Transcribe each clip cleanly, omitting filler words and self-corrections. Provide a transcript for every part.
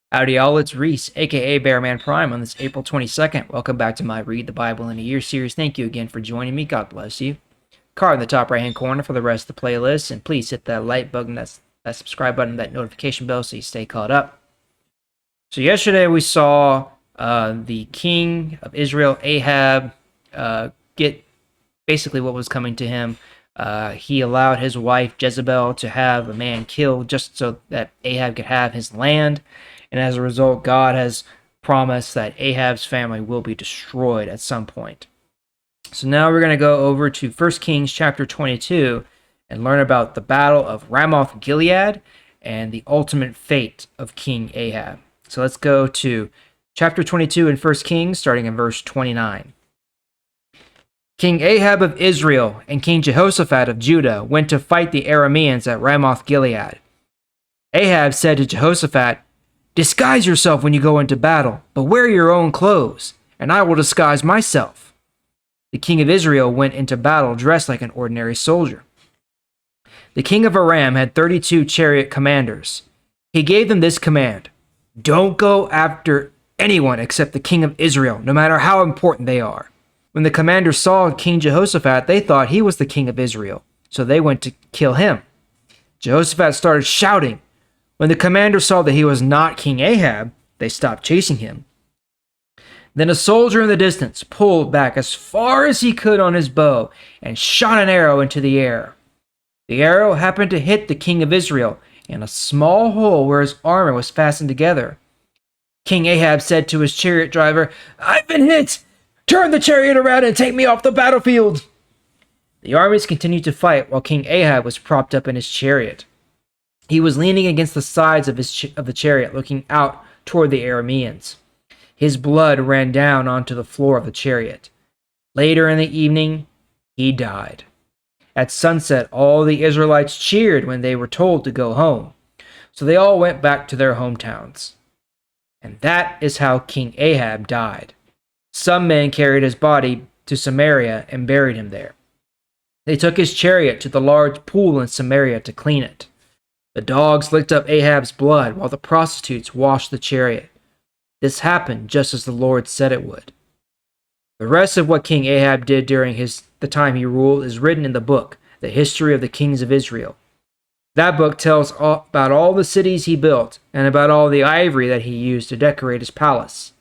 Howdy y'all, it's Reese, aka Bearman Prime, on this April 22nd. Welcome back to my Read the Bible in a Year series. Thank you again for joining me. God bless you. Card in the top right hand corner for the rest of the playlist, and please hit that like button, that subscribe button, that notification bell so you stay caught up. So yesterday we saw the king of Israel, Ahab, get basically what was coming to him. He allowed his wife Jezebel to have a man killed just so that Ahab could have his land. And as a result, God has promised that Ahab's family will be destroyed at some point. So now we're going to go over to 1 Kings chapter 22 and learn about the battle of Ramoth Gilead and the ultimate fate of King Ahab. So let's go to chapter 22 in 1 Kings, starting in verse 29. King Ahab of Israel and King Jehoshaphat of Judah went to fight the Arameans at Ramoth Gilead. Ahab said to Jehoshaphat, "Disguise yourself when you go into battle, but wear your own clothes, and I will disguise myself." The king of Israel went into battle dressed like an ordinary soldier. The king of Aram had 32 chariot commanders. He gave them this command: "Don't go after anyone except the king of Israel, no matter how important they are." When the commanders saw King Jehoshaphat, they thought he was the king of Israel, so they went to kill him. Jehoshaphat started shouting. When the commander saw that he was not King Ahab, they stopped chasing him. Then a soldier in the distance pulled back as far as he could on his bow and shot an arrow into the air. The arrow happened to hit the king of Israel in a small hole where his armor was fastened together. King Ahab said to his chariot driver, "I've been hit! Turn the chariot around and take me off the battlefield!" The armies continued to fight while King Ahab was propped up in his chariot. He was leaning against the sides of the chariot, looking out toward the Arameans. His blood ran down onto the floor of the chariot. Later in the evening, he died. At sunset, all the Israelites cheered when they were told to go home, so they all went back to their hometowns. And that is how King Ahab died. Some men carried his body to Samaria and buried him there. They took his chariot to the large pool in Samaria to clean it. The dogs licked up Ahab's blood while the prostitutes washed the chariot. This happened just as the Lord said it would. The rest of what King Ahab did during the time he ruled is written in the book, The History of the Kings of Israel. That book tells about all the cities he built and about all the ivory that he used to decorate his palace.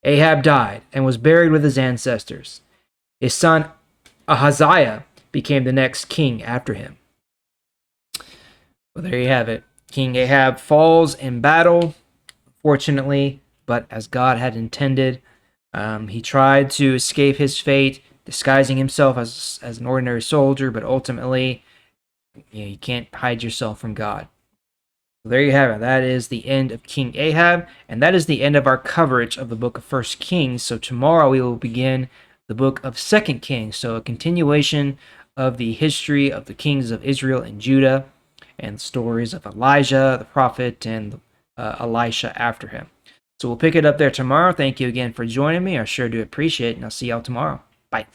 Ahab died and was buried with his ancestors. His son Ahaziah became the next king after him. Well, there you have it. King Ahab falls in battle, unfortunately, but as God had intended. He tried to escape his fate, disguising himself as an ordinary soldier, but ultimately, you can't hide yourself from God. So there you have it. That is the end of King Ahab, and that is the end of our coverage of the book of 1 Kings. So tomorrow we will begin the book of 2 Kings, so a continuation of the history of the kings of Israel and Judah, and stories of Elijah, the prophet, and Elisha after him. So we'll pick it up there tomorrow. Thank you again for joining me. I sure do appreciate it, and I'll see y'all tomorrow. Bye.